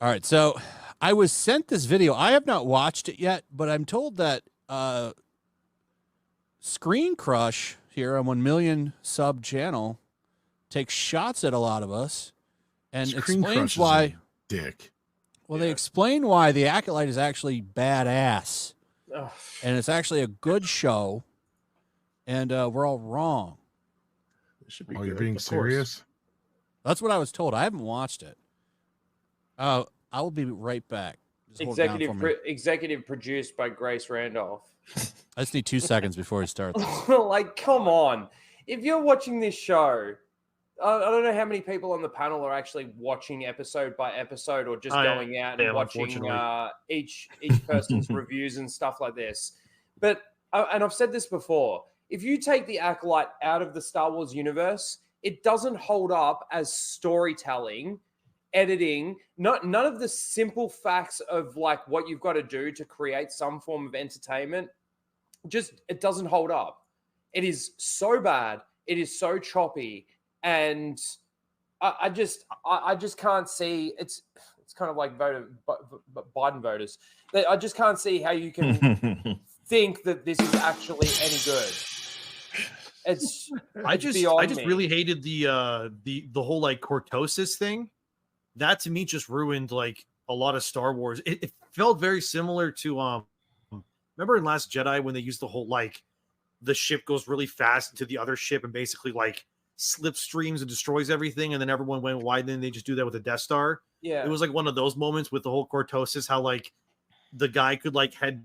All right, so I was sent this video. I have not watched it yet, but I'm told that Screen Crush here on 1 million sub channel takes shots at a lot of us and Screen explains Crush why. is a dick. Well, they explain why the Acolyte is actually badass, and it's actually a good show, and we're all wrong. It should be you're being serious? That's what I was told. I haven't watched it. I will be right back. Just hold it down for me. Executive produced by Grace Randolph. I just need 2 seconds before we start this. Like, come on. If you're watching this show, I don't know how many people on the panel are actually watching episode by episode or just going out and watching each person's reviews and stuff like this. But, and I've said this before, if you take the Acolyte out of the Star Wars universe, it doesn't hold up as storytelling, editing, none of the simple facts of like what you've got to do to create some form of entertainment. It doesn't hold up. It is so bad. It is so choppy. And I just can't see. It's kind of like Biden voters. I just can't see how you can think that this is actually any good. I just really hated the whole like cortosis thing. That to me just ruined like a lot of Star Wars. It felt very similar to remember in Last Jedi when they used the whole like the ship goes really fast into the other ship and basically like slipstreams and destroys everything, and then everyone went, why didn't they just do that with the Death Star? Yeah, it was like one of those moments with the whole cortosis, how like the guy could like headbutt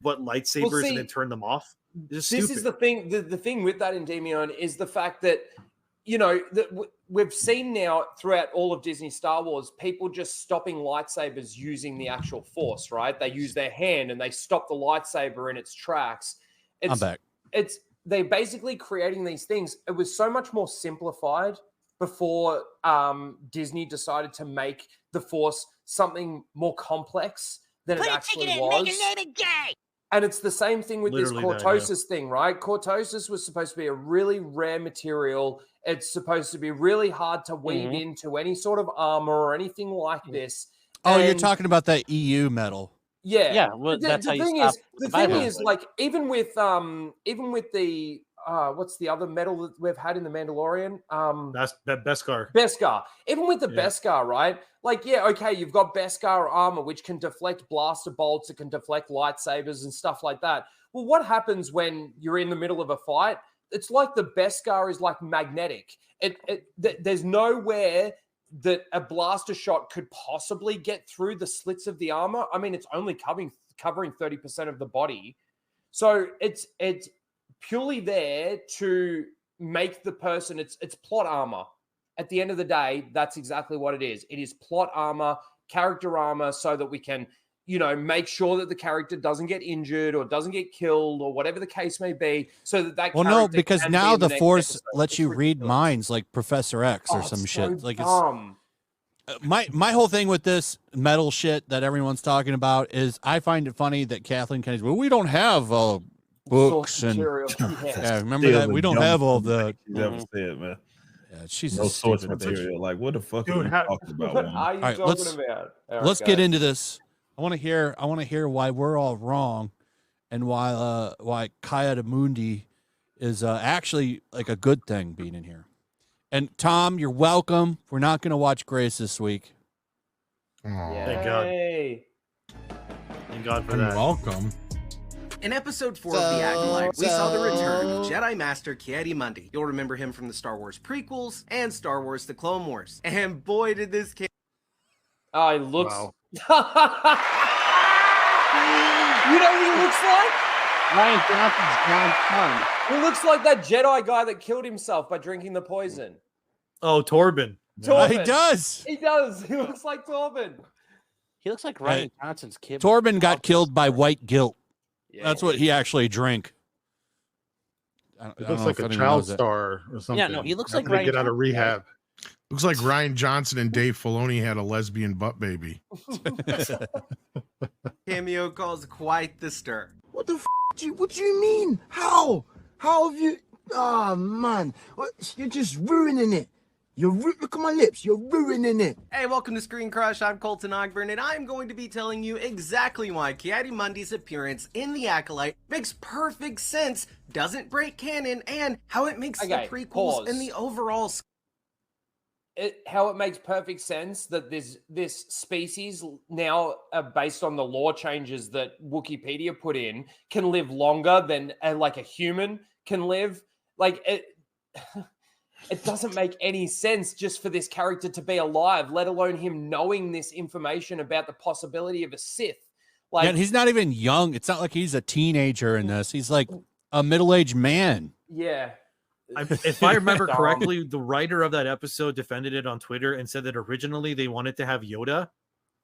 lightsabers and then turn them off. This is the thing. The thing with that Endymion is the fact that, you know, that we've seen now throughout all of Disney Star Wars, people just stopping lightsabers using the actual Force, right? They use their hand and they stop the lightsaber in its tracks. I'm back. They're basically creating these things. It was so much more simplified before Disney decided to make the Force something more complex than it actually was. And it's the same thing with this cortosis thing, right? Cortosis was supposed to be a really rare material. It's supposed to be really hard to weave into any sort of armor or anything like this. Oh, you're talking about that EU metal. Yeah. Well, the thing is, like, even with the what's the other metal that we've had in the Mandalorian? That's Beskar. Beskar. Even with the Beskar, right? Like, yeah, okay, you've got Beskar armor, which can deflect blaster bolts, it can deflect lightsabers and stuff like that. Well, what happens when you're in the middle of a fight? It's like the Beskar is like magnetic. There's nowhere that a blaster shot could possibly get through the slits of the armor. I mean, it's only covering 30% of the body. So it's purely there to make the person, it's plot armor. At the end of the day, that's exactly what it is. It is plot armor, character armor, so that we can, you know, make sure that the character doesn't get injured or doesn't get killed or whatever the case may be, so that well, no, because now the Force lets you read minds like Professor X or some shit. Like dumb. It's my whole thing with this metal shit that everyone's talking about is I find it funny that Kathleen Kennedy's, well, we don't have books and yeah, remember that we don't have all the. She's ever said, man. Yeah, she's no a source stupid material. Bitch. Like, what the fuck are you talking about? What are you talking about? Let's get into this. I want to hear why we're all wrong, and why Kaya Mundi is actually like a good thing being in here. And Tom, you're welcome. We're not going to watch Grace this week. Thank God. Thank God for that. Welcome. In episode 4 of The Acolyte, we saw the return of Jedi Master Ki-Adi-Mundi. You'll remember him from the Star Wars prequels and Star Wars The Clone Wars. And boy, did this kid... Oh, he looks... Wow. You know what he looks like? Ryan Johnson's grandson. He looks like that Jedi guy that killed himself by drinking the poison. Oh, Torben. He does. He does. He looks like Torben. He looks like Ryan Johnson's kid. Torben got killed by white guilt. Yeah. That's what he actually drank. He looks like a child star or something. Yeah, no, he looks like Ryan get out of rehab. Looks like Ryan Johnson and Dave Filoni had a lesbian butt baby. Cameo calls quite the stir. What the what do you mean? How have you... Oh, man. You're just ruining it. Look at my lips. You're ruining it. Hey, welcome to Screen Crush. I'm Colton Ogburn, and I'm going to be telling you exactly why Ki-Adi-Mundi's appearance in The Acolyte makes perfect sense, doesn't break canon, and how it makes the prequels and the overall... How it makes perfect sense that this species now, based on the law changes that Wikipedia put in, can live longer than like a human can live. Like it doesn't make any sense just for this character to be alive, let alone him knowing this information about the possibility of a Sith. Like, and he's not even young. It's not like he's a teenager in this. He's like a middle-aged man. Yeah. If I remember correctly, the writer of that episode defended it on Twitter and said that originally they wanted to have Yoda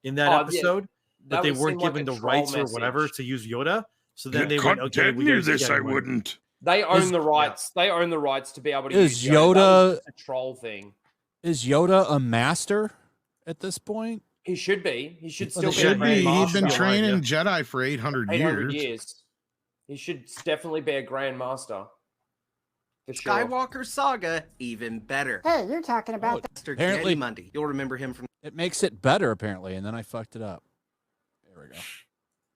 in that episode, but they weren't given the rights or whatever to use Yoda. So then they went, okay, we knew this. I wouldn't. They own the rights. They own the rights to be able to use use Yoda. It's a troll thing. Is Yoda a master at this point? He should be. He should still be. He's been Grandmaster. training Jedi for 800 years. He should definitely be a Grandmaster. For sure. Skywalker Saga, even better. Hey, you're talking about Master apparently- Ki-Adi-Mundi. You'll remember him from It makes it better, apparently, and then I fucked it up. There we go.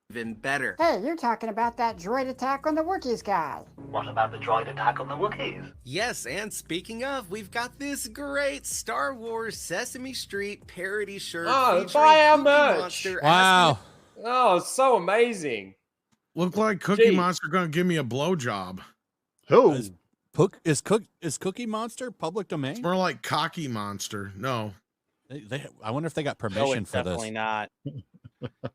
even better. Hey, you're talking about that droid attack on the Wookiees guy. What about the droid attack on the Wookiees? Yes, and speaking of, we've got this great Star Wars Sesame Street parody shirt. Oh, featuring buy our Cookie merch. Monster Wow. Oh, it's so amazing. Look like Cookie Gee. Monster gonna give me a blowjob. Who? Is Cookie Monster public domain? It's more like Cocky Monster. No. I wonder if they got No, permission it's for this. definitely not.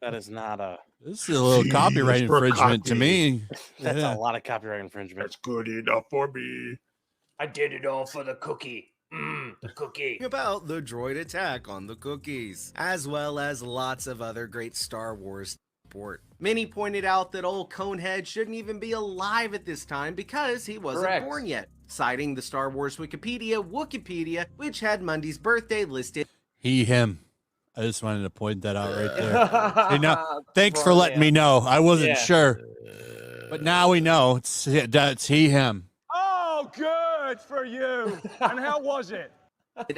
That is not a. This is a little copyright Jesus, infringement to Cocky. me. That's Yeah. a lot of copyright infringement. That's good enough for me. I did it all for the cookie. The cookie. about the droid attack on the cookies, as well as lots of other great Star Wars support. Many pointed out that old Conehead shouldn't even be alive at this time because he wasn't Correct. born yet, citing the Star Wars Wikipedia, which had Mundy's birthday listed. He, him. I just wanted to point that out right there. Hey, now, thanks for letting me know. I wasn't Yeah. sure. But now we know. It's he, him. Oh, good for you. And how was it?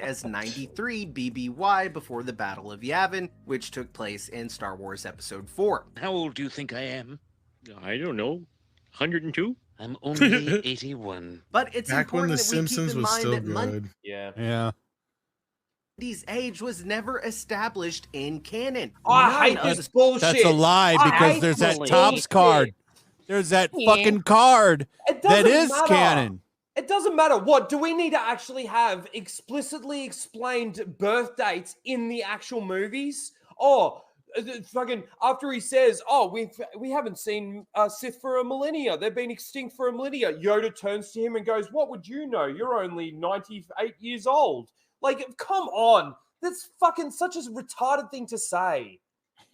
as 93 BBY before the Battle of Yavin, which took place in Star Wars Episode 4. How old do you think I am? I don't know. 102? I'm only 81. But it's Back when important The that we Simpsons keep in was mind still that good. Yeah. Mundy's age was never established in canon. I None hate of this bullshit. That's a lie I because hate there's that this Topps bullshit. card. There's that fucking card It that doesn't is matter. canon. It doesn't matter. What do we need to actually have explicitly explained birth dates in the actual movies? Oh, fucking after he says, "Oh, we haven't seen Sith for a millennia. They've been extinct for a millennia." Yoda turns to him and goes, "What would you know? You're only 98 years old." Like, come on. That's fucking such a retarded thing to say.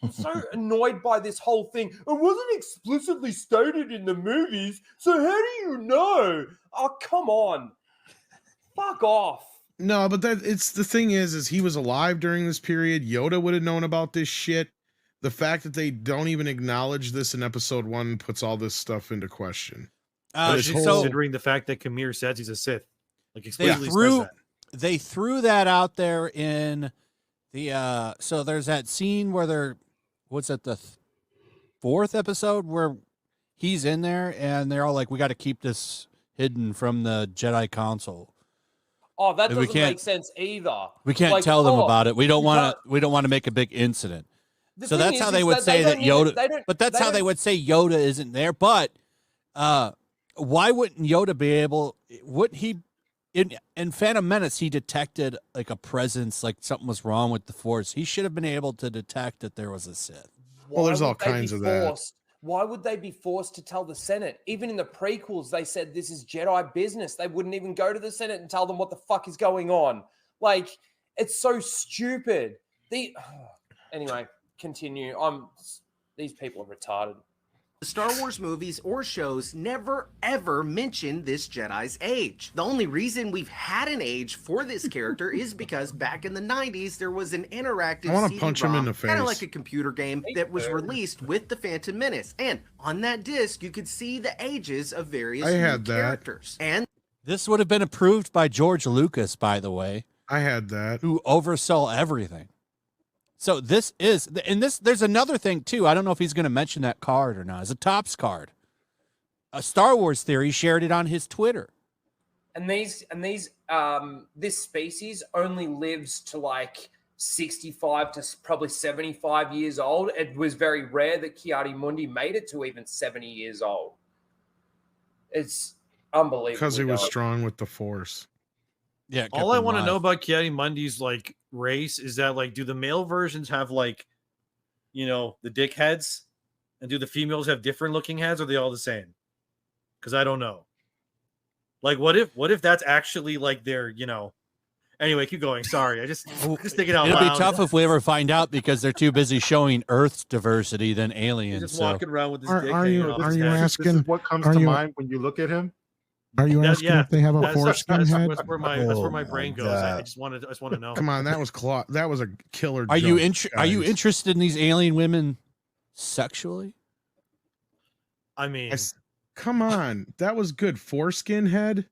I'm so annoyed by this whole thing. It wasn't explicitly stated in the movies, so how do you know? Oh, come on. Fuck off. No, but it's the thing is he was alive during this period. Yoda would have known about this shit. The fact that they don't even acknowledge this in episode 1 puts all this stuff into question. Considering the fact that Kamir says he's a Sith, like explicitly says that. They threw that out there in the so there's that scene where they're what's that, the 4th episode where he's in there and they're all like, we got to keep this hidden from the Jedi Council. Oh, that And we doesn't make can't- sense either. We can't Like, tell them oh, about it. We don't you want to make a big incident. The So thing that's is, how is they would say that don't even- Yoda they don't- but that's they how they don't- would say Yoda isn't there. But why wouldn't Yoda be able, wouldn't he in Phantom Menace, he detected like a presence, like something was wrong with the Force. He should have been able to detect that there was a Sith. Well, there's Why all would they be kinds of that. forced? Why would they be forced to tell the Senate? Even in the prequels, they said this is Jedi business. They wouldn't even go to the Senate and tell them what the fuck is going on. Like, it's so stupid. Anyway, continue. These people are retarded. The Star Wars movies or shows never ever mention this Jedi's age. The only reason we've had an age for this character is because back in the 90s there was an interactive I wanna CD-ROM, punch him in the kind of face. like a computer game that was released with the Phantom Menace. And on that disc you could see the ages of various I new had that. characters. And This would have been approved by George Lucas, by the way. I had that. who oversaw everything. So this is, and there's another thing too. I don't know if he's going to mention that card or not. It's a Topps card. A Star Wars Theory shared it on his Twitter. And this species only lives to like 65 to probably 75 years old. It was very rare that Ki-Adi-Mundi made it to even 70 years old. It's unbelievable. Because he was strong with the Force. Yeah. All I want to know about Ki-Adi-Mundi's like race is that like, do the male versions have like, the dick heads, and do the females have different looking heads? Or are they all the same? Because I don't know. Like, what if that's actually like their, Anyway, keep going. Sorry, I just thinking out loud. It'll be tough if we ever find out because they're too busy showing Earth's diversity than aliens. Just walking around with this dick. Are you asking? This is what comes to mind when you look at him? Are you asking if they have a foreskin head? That's where my brain goes. I just want to know. Come on, that was that was a killer. Are you interested in these alien women sexually? I mean, come on, that was good. Foreskin head.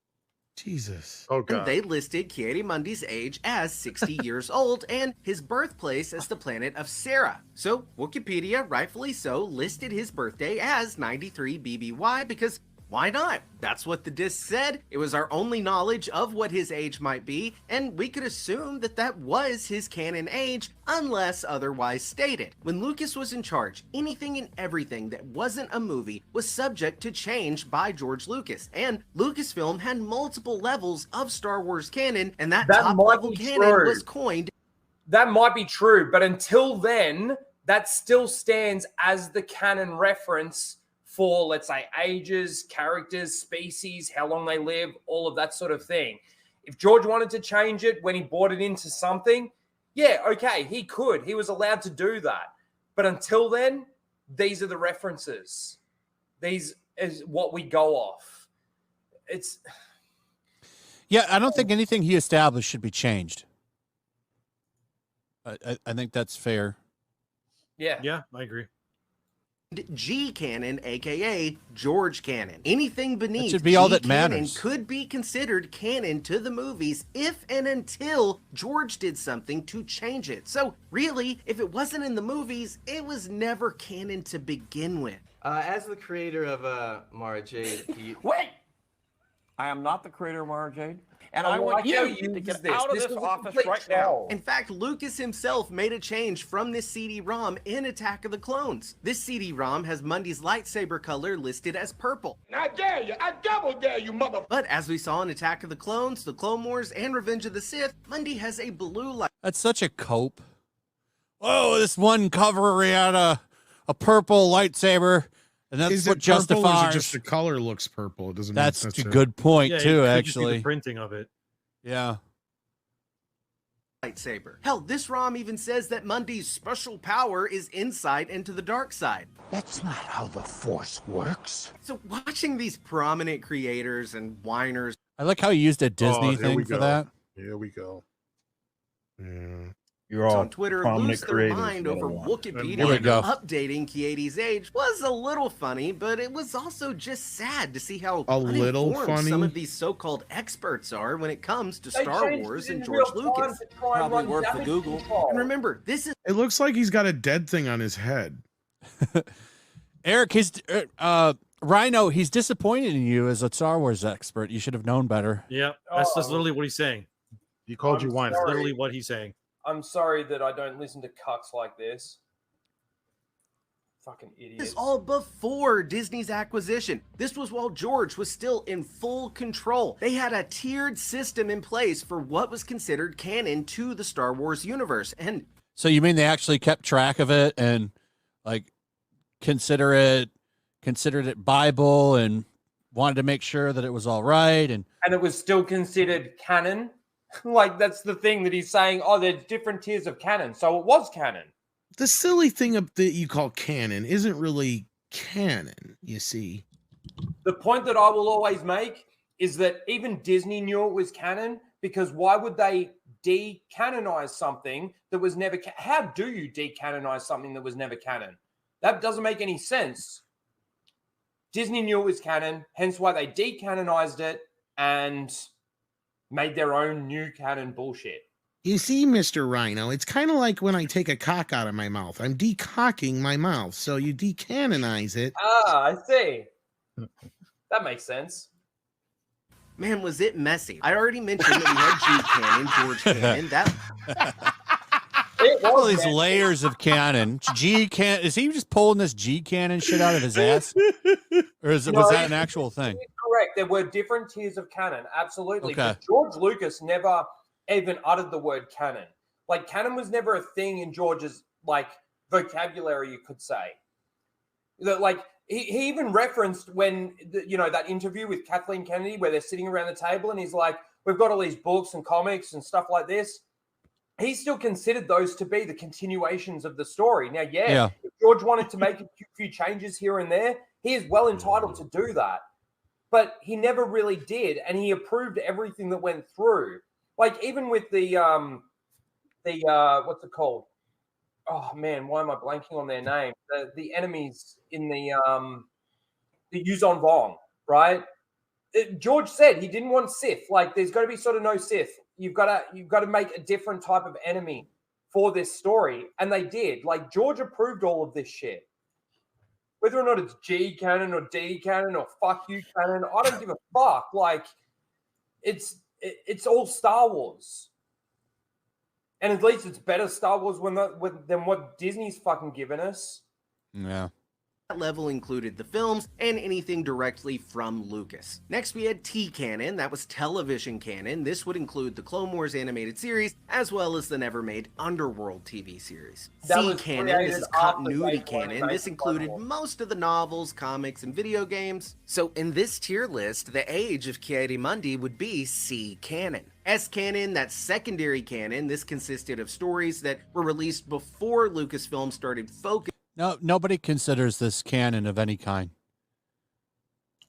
Jesus. Oh God. And they listed Ki-Adi-Mundi's age as 60 years old and his birthplace as the planet of Sarah. So Wikipedia, rightfully so, listed his birthday as 93 BBY because why not? That's what the disc said. It was our only knowledge of what his age might be, and we could assume that that was his canon age, unless otherwise stated. When Lucas was in charge, anything and everything that wasn't a movie was subject to change by George Lucas, and Lucasfilm had multiple levels of Star Wars canon, and that top level canon was coined. That might be true, but until then, that still stands as the canon reference for, let's say, ages, characters, species, how long they live, all of that sort of thing. If George wanted to change it when he brought it into something, yeah, okay, he could. He was allowed to do that. But until then, these are the references. These is what we go off. Yeah, I don't think anything he established should be changed. I think that's fair. Yeah, I agree. G canon, aka George canon. Anything beneath should be all that canon matters. could be considered canon to the movies if and until George did something to change it. So really, if it wasn't in the movies, it was never canon to begin with. As the creator of Mara Jade, Wait! I am not the creator of Mara Jade. And I Oh, want I know you to you get use this. out of This this was a office complete right now. In fact, Lucas himself made a change from this CD-ROM in Attack of the Clones. This CD-ROM has Mundi's lightsaber color listed as purple. I dare you. I double dare you, mother. But as we saw in Attack of the Clones, The Clone Wars, and Revenge of the Sith, Mundi has a blue light. That's such a cope. Oh, this one cover he had a purple lightsaber, and that's Is what it purple, or is justifies. it just the color looks purple. It doesn't. That's mean a good point Yeah, it too. could just be the Actually, printing of it. Yeah. Lightsaber. Hell, this ROM even says that Mundi's special power is insight into the dark side. That's not how the Force works. So watching these prominent creators and whiners. I like how he used a Disney here we thing for go. that. Here we go. Yeah. You're all on Twitter prominent lose their creators. mind You gotta over watch. Here we Wikipedia go. updating Ki-Adi's age was a little funny, but it was also just sad to see how A little uninformed funny? some of these so-called experts are when it comes to They Star changed Wars it and in George real time Lucas. to try and run damage control. And remember, this is It looks like he's got a dead thing on his head. Eric, Rhino, he's disappointed in you as a Star Wars expert. You should have known better. Yeah, that's literally what he's saying. He called you whiner. That's literally what he's saying. I'm sorry that I don't listen to cucks like this. Fucking idiots. This is all before Disney's acquisition. This was while George was still in full control. They had a tiered system in place for what was considered canon to the Star Wars universe. And So you mean they actually kept track of it and like considered it Bible and wanted to make sure that it was all right and it was still considered canon. Like, that's the thing that he's saying. Oh, there's different tiers of canon. So it was canon. The silly thing that you call canon isn't really canon, you see. The point that I will always make is that even Disney knew it was canon, because why would they decanonize something that was never how do you decanonize something that was never canon? That doesn't make any sense. Disney knew it was canon, hence why they decanonized it, and made their own new canon bullshit. You see, Mr. Rhino, it's kind of like when I take a cock out of my mouth. I'm decocking my mouth, so you decanonize it. Ah, I see. That makes sense. Man, was it messy. I already mentioned that we had G canon, George canon. All these layers of canon. G can is he just pulling this G canon shit out of his ass? Or was that an actual thing? Correct. There were different tiers of canon, absolutely. Okay. But George Lucas never even uttered the word canon. Like, canon was never a thing in George's, like, vocabulary, you could say. Like, he even referenced when, that interview with Kathleen Kennedy where they're sitting around the table and he's like, we've got all these books and comics and stuff like this. He still considered those to be the continuations of the story. Now, if George wanted to make a few changes here and there, he is well entitled to do that. But he never really did, and he approved everything that went through. Like, even with the what's it called? Oh man, why am I blanking on their name? The enemies in the Yuzon Vong, right? George said he didn't want Sith. Like, there's got to be sort of no Sith. You've got to make a different type of enemy for this story, and they did. Like, George approved all of this shit. Whether or not it's G canon or D canon or fuck you canon, I don't give a fuck. Like, it's all Star Wars. And at least it's better Star Wars than what Disney's fucking given us. Yeah. That level included the films and anything directly from Lucas. Next, we had T canon. That was television canon. This would include the Clone Wars animated series, as well as the never-made Underworld TV series. C canon, this is continuity canon. This included most of the novels, comics, and video games. So in this tier list, the age of Ki-Adi-Mundi would be C canon. S canon, that's secondary canon. This consisted of stories that were released before Lucasfilm started focusing. No, nobody considers this canon of any kind.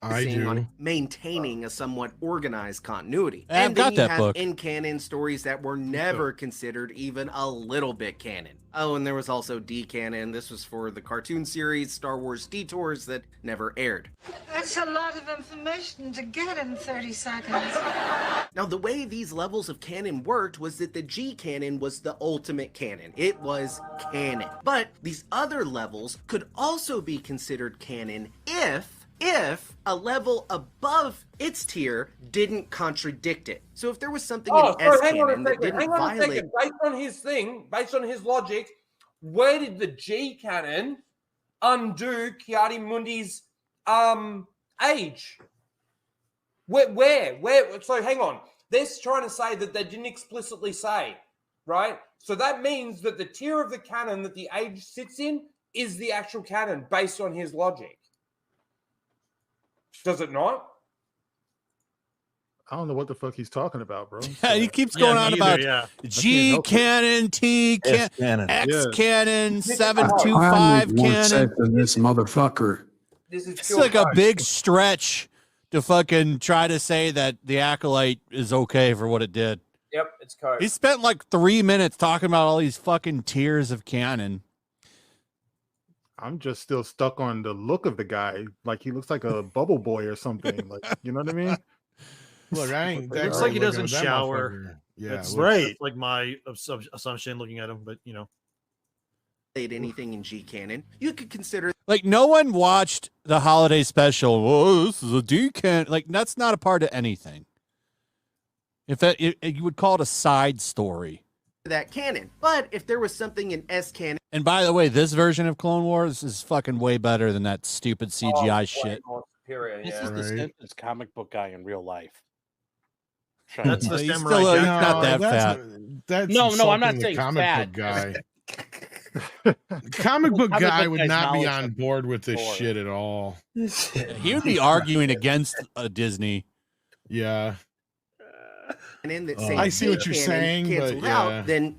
I do. On maintaining a somewhat organized continuity. I've And got then you that have book. in-canon stories that were never considered even a little bit canon. Oh, and there was also D-canon. This was for the cartoon series Star Wars Detours that never aired. That's a lot of information to get in 30 seconds. Now, the way these levels of canon worked was that the G-canon was the ultimate canon. It was canon. But these other levels could also be considered canon if a level above its tier didn't contradict it. So if there was something in S canon that didn't violate... Based on his logic, where did the G canon undo Ki-Adi-Mundi's age? Where? So hang on. They're trying to say that they didn't explicitly say, right? So that means that the tier of the canon that the age sits in is the actual canon based on his logic. Does it not? I don't know what the fuck he's talking about, bro. Yeah, he keeps going on about G canon, T canon, X canon, 725 canon. This motherfucker. It's like a big stretch to fucking try to say that the Acolyte is okay for what it did. Yep, it's code. He spent like 3 minutes talking about all these fucking tiers of canon. I'm just still stuck on the look of the guy. Like, he looks like a bubble boy or something. Like, you know what I mean? Look, it looks like he doesn't shower. Yeah, that's right. That's like my assumption looking at him, but you know. Anything in G canon, you could consider. Like, no one watched the holiday special. Oh, this is a D canon. Like, that's not a part of anything. If that, you would call it a side story. That canon. But if there was something in S canon. And by the way, this version of Clone Wars is fucking way better than that stupid CGI shit. This is the Simpsons comic book guy in real life. That's the he's samurai. He's not that fat. No, I'm not saying comic fat. book guy. Comic book guy would not be on board with this shit at all. He would be arguing against Disney. Yeah. And in that I see what you're saying, but then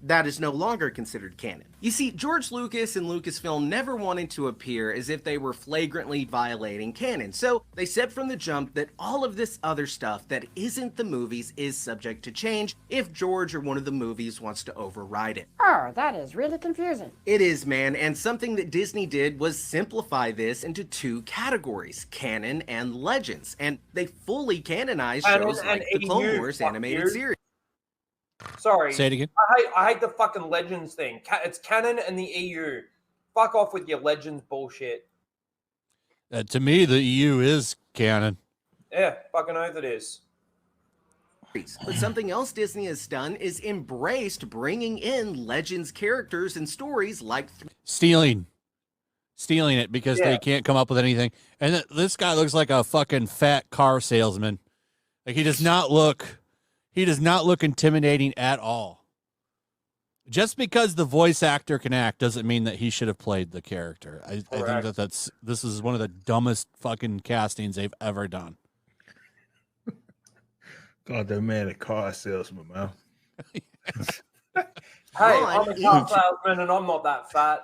that is no longer considered canon. You see, George Lucas and Lucasfilm never wanted to appear as if they were flagrantly violating canon, so they said from the jump that all of this other stuff that isn't the movies is subject to change if George or one of the movies wants to override it. Oh, that is really confusing. It is, man, and something that Disney did was simplify this into two categories, canon and legends, and they fully canonized shows like the Clone Wars animated series. Sorry. Say it again. I hate the fucking Legends thing. It's canon and the EU. Fuck off with your Legends bullshit. To me, the EU is canon. Yeah, fucking oath it is. But something else Disney has done is embraced bringing in Legends characters and stories like... Stealing it because they can't come up with anything. And this guy looks like a fucking fat car salesman. Like, he does not look intimidating at all. Just because the voice actor can act doesn't mean that he should have played the character. I think this is one of the dumbest fucking castings they've ever done. God, that man a car salesman, man. Hey, I'm a car salesman and I'm not that fat.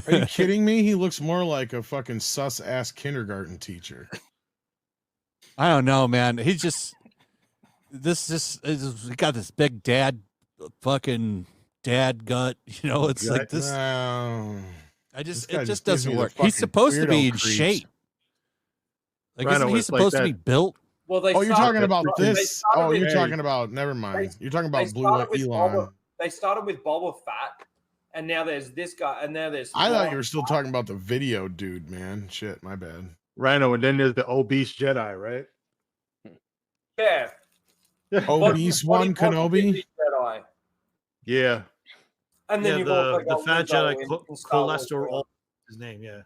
Are you kidding me? He looks more like a fucking sus-ass kindergarten teacher. I don't know, man. He's just... he got this big fucking dad gut, you know. It's like this. It just doesn't work. He's supposed to be in shape. Like, isn't he supposed to be built? Well, you're talking about this. Oh, you're talking about. Never mind. You're talking about Blue Elon. They started with Boba Fett, and now there's this guy, and now there's. I thought you were still talking about the video dude, man. Shit, my bad. Rhino, and then there's the obese Jedi, right? Yeah. Obese one Kenobi. Jedi. Yeah. And then the fat Jedi cholesterol. His name, yeah.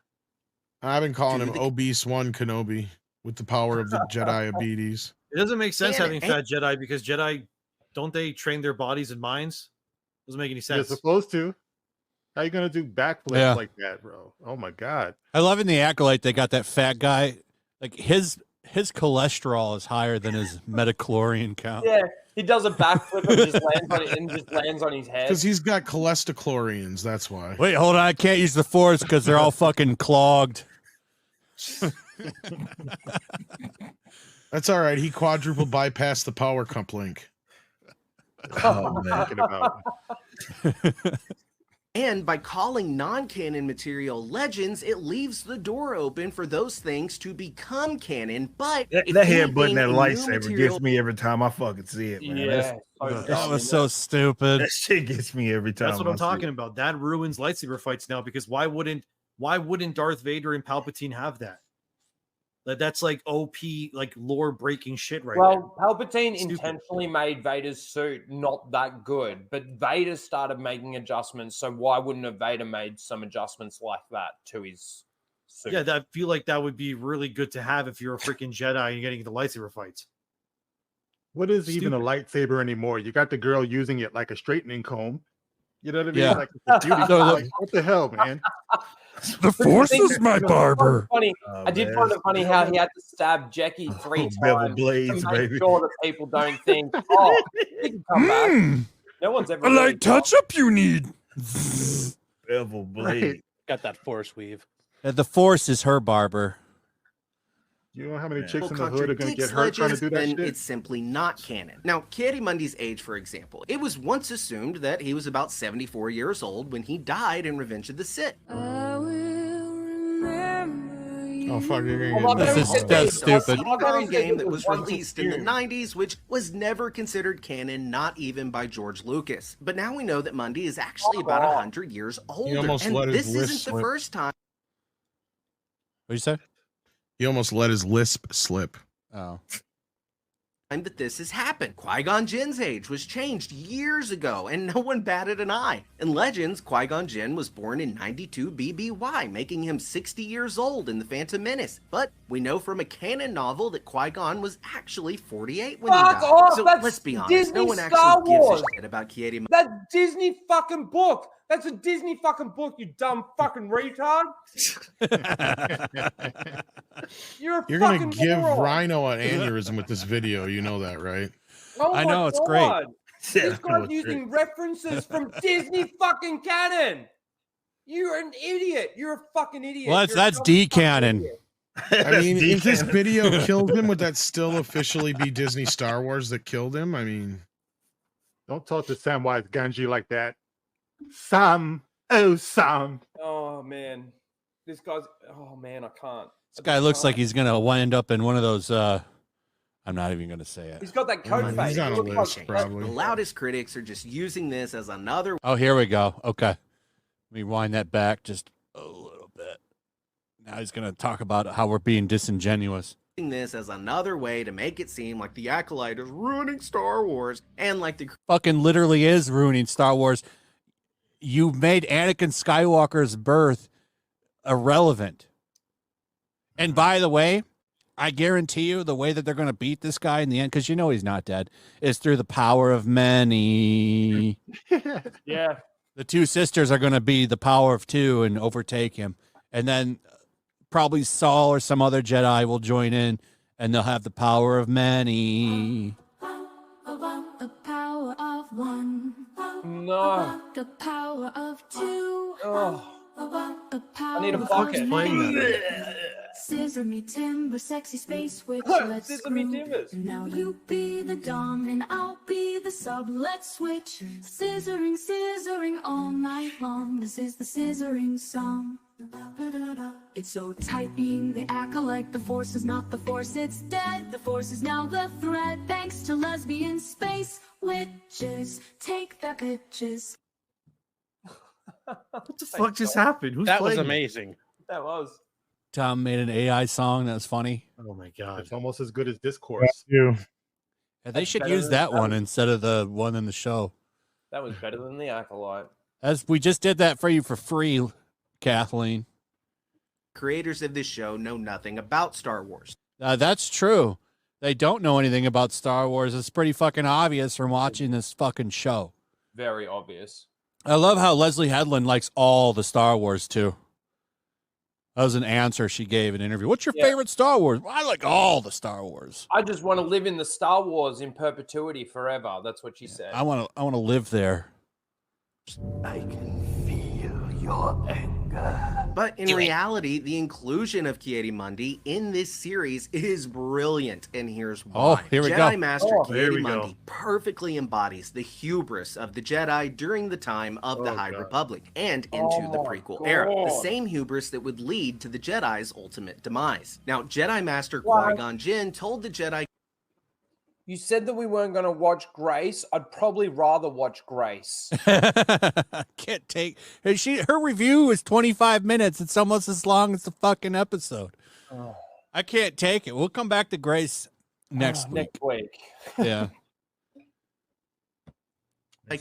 I've been calling him Obese one Kenobi with the power of the Jedi-abetes. It doesn't make sense having fat Jedi because Jedi, don't they train their bodies and minds? Doesn't make any sense. They're supposed to. How you gonna do backflips like that, bro? Oh my god! I love in the Acolyte they got that fat guy. Like his cholesterol is higher than his metachlorian count. Yeah, he does a backflip and just lands on his head. Because he's got cholesterolorians, that's why. Wait, hold on. I can't use the Force because they're all fucking clogged. That's all right. He quadruple bypassed the power comp link. Oh, man. And by calling non-canon material legends, it leaves the door open for those things to become canon. But that headbutting that lightsaber gets me every time I fucking see it, man. Yeah, that was so stupid. That shit gets me every time. That's what I'm talking about. That ruins lightsaber fights now because why wouldn't Darth Vader and Palpatine have that? That's like OP, like lore breaking shit right now. Well, Palpatine intentionally made Vader's suit not that good, but Vader started making adjustments. So why wouldn't have Vader made some adjustments like that to his suit? Yeah, I feel like that would be really good to have if you're a freaking Jedi and you're getting into lightsaber fights. What is even a lightsaber anymore? You got the girl using it like a straightening comb. You know what I mean? Yeah. Like a beauty. Like, what the hell, man? The Force is my barber. Funny. I did find it funny how he had to stab Jackie 3 times blades, to make baby. sure that people don't think, oh, he can come back. No one's ever A light touch-up you need. Bevel blade. Got that Force weave. The Force is her barber. You know how many chicks in the hood are going to get hurt trying to do that then shit? It's simply not canon. Now, Ki-Adi-Mundi's age, for example, it was once assumed that he was about 74 years old when he died in Revenge of the Sith. Oh, fuck, you're going to get That's stupid. A game that was released in the 90s, which was never considered canon, not even by George Lucas. But now we know that Mundi is actually about 100 years older. And this isn't the first time. What did you say? He almost let his lisp slip. Oh. That this has happened. Qui-Gon Jinn's age was changed years ago, and no one batted an eye. In Legends, Qui-Gon Jinn was born in 92 BBY, making him 60 years old in The Phantom Menace. But we know from a canon novel that Qui-Gon was actually 48 when he died. Off, so that's let's be honest, Disney no one Star actually gives Wars. a shit about Ki-Adi-Mundi. That Disney fucking book. That's a Disney fucking book, you dumb fucking retard. You're going to fucking give moron. Rhino an aneurysm with this video. You know that, right? Oh I my know, it's God. great. This guy's using references from Disney fucking canon. You're an idiot. You're a fucking idiot. Well, that's D canon. I mean, if this video killed him, would that still officially be Disney Star Wars that killed him? I mean, don't talk to Samwise Gamgee like that. Sam, oh Sam. Oh man, this guy's. Oh man, I can't. This guy looks like he's gonna wind up in one of those. I'm not even gonna say it. He's got that coat face. He's on a list, probably. The loudest critics are just using this as another. Oh, here we go. Okay, let me wind that back just a little bit. Now he's gonna talk about how we're being disingenuous. This as another way to make it seem like the Acolyte is ruining Star Wars and like the Fucking literally is ruining Star Wars. You made Anakin Skywalker's birth irrelevant. And by the way, I guarantee you the way that they're going to beat this guy in the end, because you know he's not dead, is through the power of many. Yeah. The two sisters are going to be the power of two and overtake him. And then probably Saul or some other Jedi will join in, and they'll have the power of many. The power of one. No. The power of two. Oh. The power I need a bucket. Scissor me timber, sexy space witch. Scissor me timbers. Now you be the dom and I'll be the sub. Let's switch. Scissoring, scissoring all night long. This is the scissoring song. It's so tight being the Acolyte. The Force is not the Force, it's dead. The Force is now the threat. Thanks to lesbian space witches. Take that, bitches. What the fuck just happened? Who's that was playing it? amazing. That was. Tom made an AI song that was funny. Oh my god. It's almost as good as Discourse. You. Yeah, they should use that one instead of the one in the show. That was better than the Acolyte. As we just did that for you for free, Kathleen. creators of this show know nothing about Star Wars. That's true. They don't know anything about Star Wars. It's pretty fucking obvious from watching this fucking show. Very obvious. I love how Leslie Headland likes all the Star Wars too. That was an answer she gave in an interview. What's your favorite Star Wars? I like all the Star Wars. I just want to live in the Star Wars in perpetuity forever. That's what she said. I want to live there. I can feel your anger. But in reality, the inclusion of Ki-Adi-Mundi in this series is brilliant, and here's why. Oh, here we go. Jedi Master Oh, here we Ki-Adi-Mundi go. perfectly embodies the hubris of the Jedi during the time of the High Republic and into the prequel era. The same hubris that would lead to the Jedi's ultimate demise. Now, Jedi Master Qui-Gon Jinn told the Jedi... You said that we weren't going to watch Grace. I'd probably rather watch Grace. Can't take her review is 25 minutes. It's almost as long as the fucking episode. Oh. I can't take it. We'll come back to Grace next week. Next week. Yeah.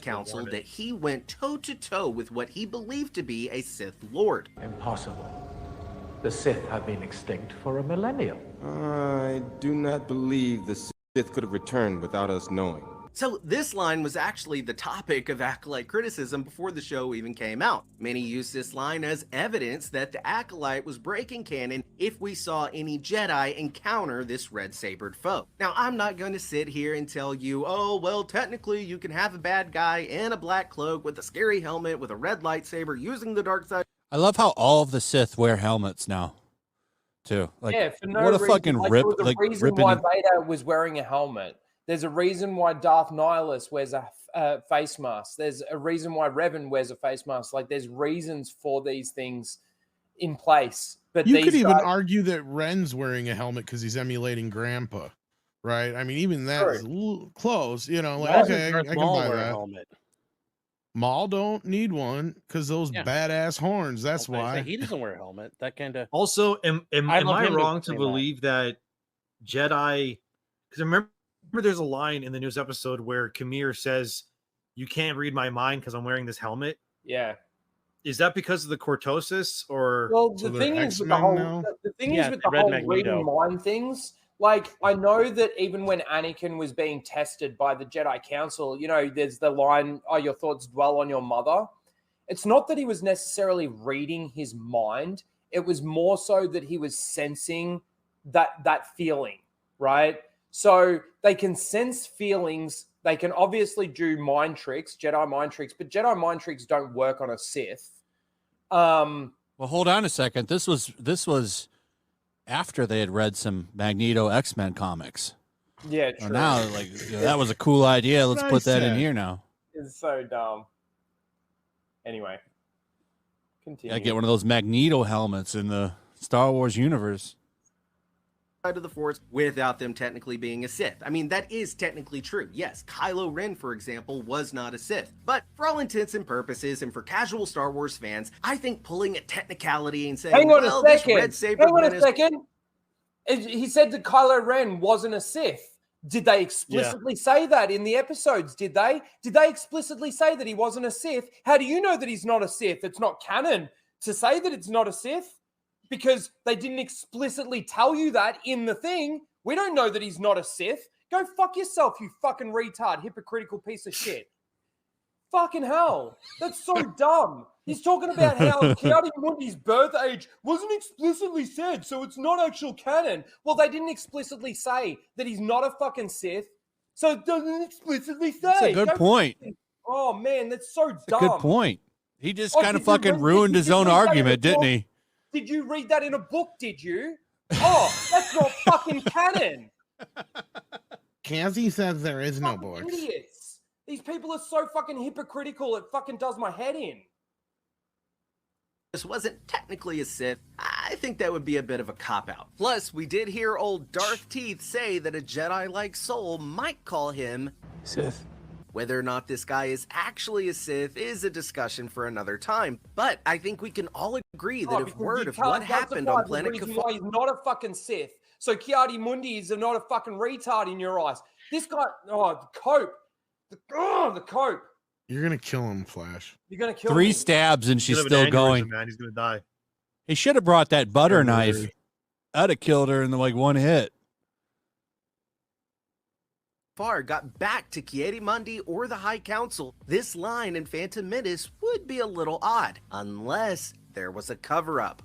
Council that he went toe-to-toe with what he believed to be a Sith Lord. Impossible. The Sith have been extinct for a millennium. I do not believe the Sith could have returned without us knowing. So this line was actually the topic of Acolyte criticism before the show even came out. Many used this line as evidence that the Acolyte was breaking canon if we saw any Jedi encounter this red-sabered foe. Now, I'm not going to sit here and tell you, oh, well, technically you can have a bad guy in a black cloak with a scary helmet with a red lightsaber using the dark side. I love how all of the Sith wear helmets now, too. Like, yeah, for no what a reason. fucking Like, rip! there was a Like reason ripping. why Vader was wearing a helmet. There's a reason why Darth Nihilus wears a face mask. There's a reason why Revan wears a face mask. Like, there's reasons for these things in place. But you these could even guys- argue that Ren's wearing a helmet because he's emulating Grandpa, right? I mean, even that's close. You know, like okay, I can buy that. Helmet. Maul don't need one because those badass horns. That's why He doesn't wear a helmet. That kind of. Also, am I I him wrong to say that. believe that Jedi? Because remember, there's a line in the news episode where Kamir says, "You can't read my mind because I'm wearing this helmet." Yeah. Is that because of the cortosis, or? Well, the thing is with the whole reading mind things. Like, I know that even when Anakin was being tested by the Jedi Council, you know, there's the line, "Oh, your thoughts dwell on your mother." It's not that he was necessarily reading his mind. It was more so that he was sensing that feeling, right? So they can sense feelings they can obviously do mind tricks, Jedi mind tricks, but Jedi mind tricks don't work on a Sith. Well, hold on a second. This was after they had read some Magneto X-Men comics. Yeah, true. Now, like, that was a cool idea. Let's put that in here now. It's so dumb. Anyway, continue. I get one of those Magneto helmets in the Star Wars universe. Side of the Force without them technically being a Sith. I mean, that is technically true. Yes, Kylo Ren, for example, was not a Sith. But for all intents and purposes, and for casual Star Wars fans, I think pulling a technicality and saying, Hang on well, a second. this red saber Hang on a second. He said that Kylo Ren wasn't a Sith. Did they explicitly say that in the episodes? Did they? Did they explicitly say that he wasn't a Sith? How do you know that he's not a Sith? It's not canon to say that it's not a Sith because they didn't explicitly tell you that in the thing. We don't know that he's not a Sith. Go fuck yourself, you fucking retard, hypocritical piece of shit. Fucking hell. That's so dumb. He's talking about how Ki-Adi-Mundi's birth age wasn't explicitly said, so it's not actual canon. Well, they didn't explicitly say that he's not a fucking Sith, so it doesn't explicitly say. That's a good point. Oh, man, that's so dumb. That's a good point. He just kind of fucking ruined his own argument, didn't he? Did you read that in a book, did you? Oh, that's not fucking canon. Kazzy says there is no Fucking books. idiots. These people are so fucking hypocritical, it fucking does my head in. This wasn't technically a Sith, I think that would be a bit of a cop-out. Plus, we did hear old Darth Teeth say that a Jedi-like soul might call him Sith. Whether or not this guy is actually a Sith is a discussion for another time, but I think we can all agree that if word of what happened on Planet Why he's not a fucking Sith. So Ki-Adi-Mundi is not a fucking retard in your eyes. This guy, the cope. The cope. You're gonna kill him, Flash. You're gonna kill 3 me. stabs and she's still going. Man, he's gonna die. He should have brought that butter knife. I'd have killed her in like one hit. Far got back to Ki-Adi-Mundi or the High Council, this line in Phantom Menace would be a little odd, unless there was a cover-up.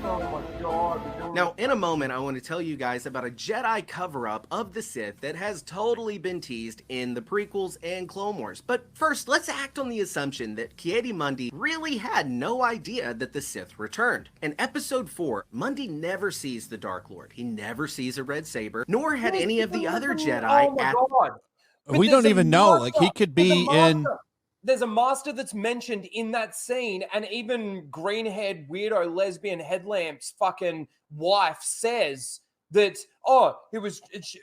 Oh my god. Now, in a moment, I want to tell you guys about a Jedi cover-up of the Sith that has totally been teased in the prequels and Clone Wars. But first, let's act on the assumption that Ki-Adi-Mundi really had no idea that the Sith returned. In Episode 4, Mundi never sees the Dark Lord. He never sees a red saber, nor had any of the other Jedi Oh my god. But We don't there's a even know. Like, he master. could There's a be in... master. There's a master that's mentioned in that scene, and even green-haired weirdo lesbian headlamps fucking wife says that, oh, he was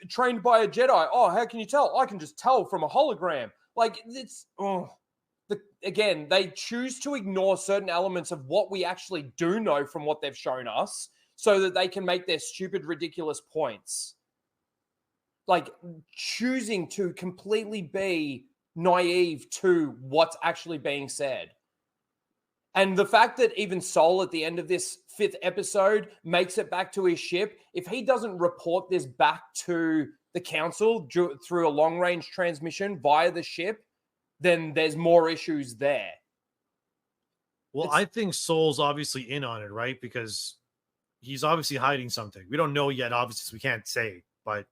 trained by a Jedi. Oh, how can you tell? I can just tell from a hologram. Like, it's, again, they choose to ignore certain elements of what we actually do know from what they've shown us so that they can make their stupid, ridiculous points. Like, choosing to completely be naive to what's actually being said. And the fact that even Sol at the end of this 5th episode makes it back to his ship, if he doesn't report this back to the council through a long-range transmission via the ship, then there's more issues there. Well, I think Sol's obviously in on it, right? Because he's obviously hiding something. We don't know yet, obviously, so we can't say, but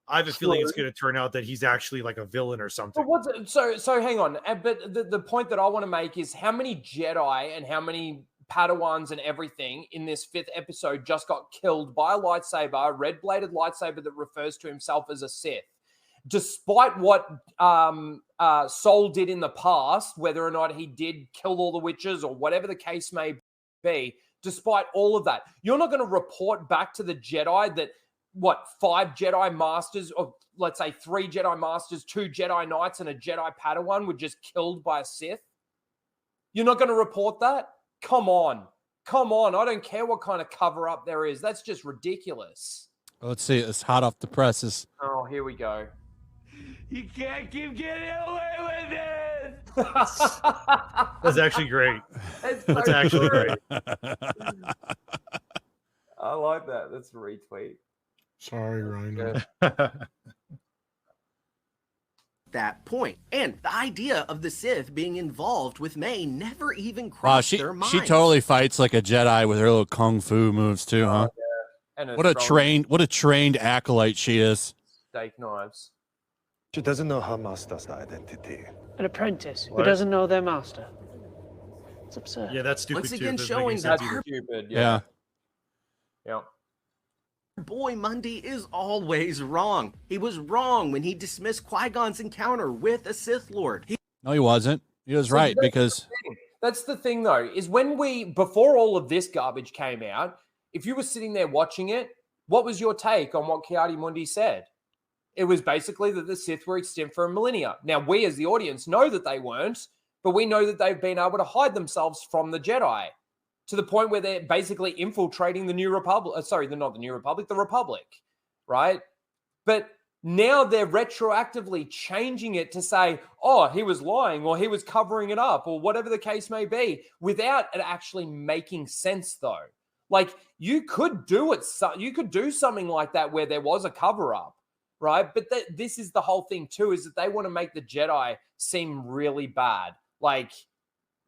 I have a feeling it's going to turn out that he's actually like a villain or something. But so hang on. But the point that I want to make is how many Jedi and how many Padawans and everything in this 5th episode just got killed by a lightsaber, a red-bladed lightsaber that refers to himself as a Sith. Despite what Sol did in the past, whether or not he did kill all the witches or whatever the case may be, despite all of that, you're not going to report back to the Jedi that 5 Jedi Masters, or let's say 3 Jedi Masters, 2 Jedi Knights, and a Jedi Padawan were just killed by a Sith? You're not going to report that? Come on. Come on. I don't care what kind of cover-up there is. That's just ridiculous. Let's see. It's hot off the presses. Oh, here we go. You can't keep getting away with it. That's actually great. That's so actually true. great. I like that. That's a retweet. Sorry, Ryan. That point. And the idea of the Sith being involved with May never even crossed their minds. She totally fights like a Jedi with her little kung fu moves too, huh? Yeah. And What a trained acolyte she is. Steak knives. She doesn't know her master's identity. An apprentice who What? doesn't know their master. It's absurd. Yeah, that's stupid. Once too. again, Doesn't make showing any that sense either. Stupid. Yeah. Yeah. boy Mundy is always wrong. He was wrong when he dismissed Qui-Gon's encounter with a Sith Lord. No, he wasn't. He was So right that's because the thing. That's the thing, though, is when before all of this garbage came out, if you were sitting there watching it, what was your take on what Ki-Adi-Mundi said? It was basically that the Sith were extinct for a millennia. Now, we as the audience know that they weren't, but we know that they've been able to hide themselves from the Jedi to the point where they're basically infiltrating the New Republic. Not the New Republic, the Republic, right? But now they're retroactively changing it to say, oh, he was lying or he was covering it up or whatever the case may be, without it actually making sense, though. Like, you could do it. You could do something like that where there was a cover up, right? But this is the whole thing, too, is that they want to make the Jedi seem really bad. Like,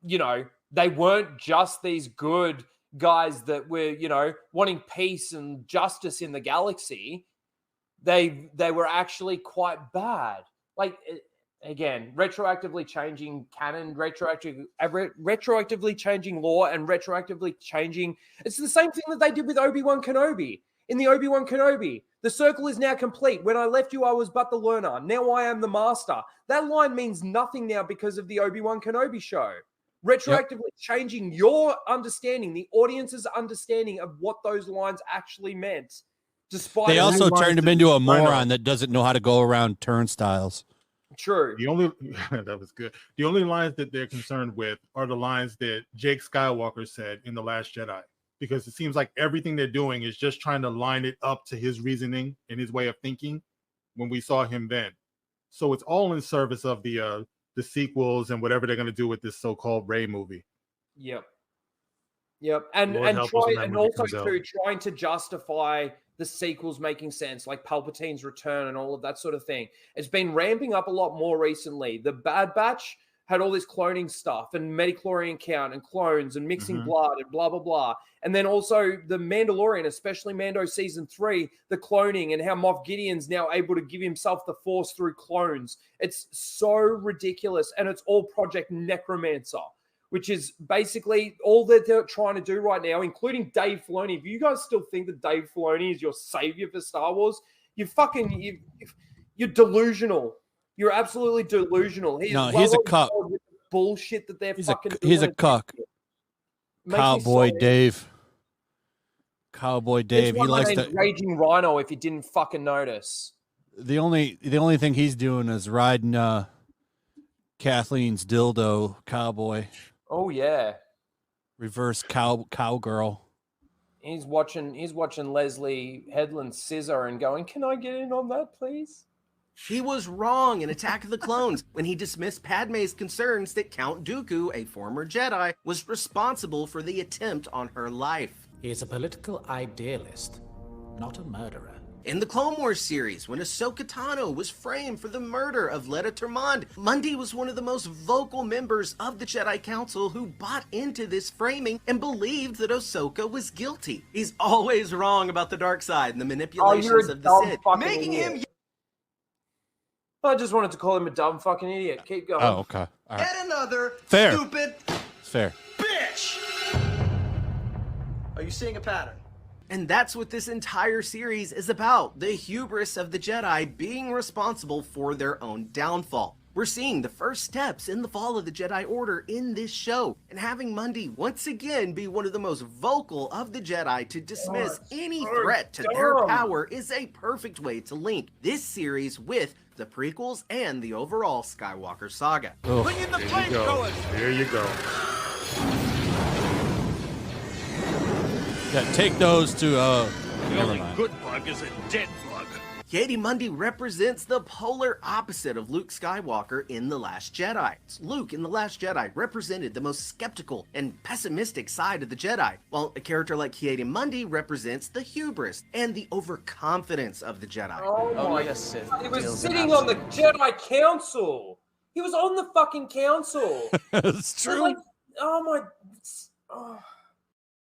you know, they weren't just these good guys that were, you know, wanting peace and justice in the galaxy. They were actually quite bad. Like, again, retroactively changing canon, retroactively changing lore, and retroactively changing. It's the same thing that they did with Obi-Wan Kenobi. In the Obi-Wan Kenobi, the circle is now complete. When I left you, I was but the learner. Now I am the master. That line means nothing now because of the Obi-Wan Kenobi show. Retroactively changing your understanding, the audience's understanding of what those lines actually meant. Despite they also turned him into a moron that doesn't know how to go around turnstiles. True. The only that was good. The only lines that they're concerned with are the lines that Jake Skywalker said in The Last Jedi, because it seems like everything they're doing is just trying to line it up to his reasoning and his way of thinking when we saw him then. So it's all in service of the sequels and whatever they're going to do with this so-called Rey movie. Yep. And also trying to justify the sequels making sense, like Palpatine's return and all of that sort of thing. It's been ramping up a lot more recently. The Bad Batch had all this cloning stuff and Metachlorian count and clones and mixing blood and blah, blah, blah. And then also the Mandalorian, especially Mando Season 3, the cloning and how Moff Gideon's now able to give himself the Force through clones. It's so ridiculous. And it's all Project Necromancer, which is basically all that they're trying to do right now, including Dave Filoni. If you guys still think that Dave Filoni is your savior for Star Wars, you're delusional. You're absolutely delusional. He's a cuck. Bullshit that they're fucking doing. He's a cuck. Cowboy Dave. Cowboy Dave. He likes to Raging Rhino. If you didn't fucking notice, the only thing he's doing is riding Kathleen's dildo, cowboy. Oh yeah, reverse cowgirl. He's watching Leslie Headland scissor and going, "Can I get in on that, please?" He was wrong in Attack of the Clones when he dismissed Padme's concerns that Count Dooku, a former Jedi, was responsible for the attempt on her life. He is a political idealist, not a murderer. In the Clone Wars series, when Ahsoka Tano was framed for the murder of Letta Termond, Mundy was one of the most vocal members of the Jedi Council who bought into this framing and believed that Ahsoka was guilty. He's always wrong about the dark side and the manipulations of the Sith, making him... I just wanted to call him a dumb fucking idiot. Keep going. Oh, okay. All right. Yet another Fair. stupid It's fair. bitch! Are you seeing a pattern? And that's what this entire series is about. The hubris of the Jedi being responsible for their own downfall. We're seeing the first steps in the fall of the Jedi Order in this show, and having Mundy once again be one of the most vocal of the Jedi to dismiss any threat to their power is a perfect way to link this series with the prequels and the overall Skywalker saga. Oh. Bring in the flamethrowers! There you go. Yeah, take those to The never only mind. good bug is a dead bug. Ki-Adi-Mundi represents the polar opposite of Luke Skywalker in The Last Jedi. Luke in The Last Jedi represented the most skeptical and pessimistic side of the Jedi, while a character like Ki-Adi-Mundi represents the hubris and the overconfidence of the Jedi. Oh my God. He was sitting on the Jedi Council. He was on the fucking council. It's true. Like, oh my... Oh.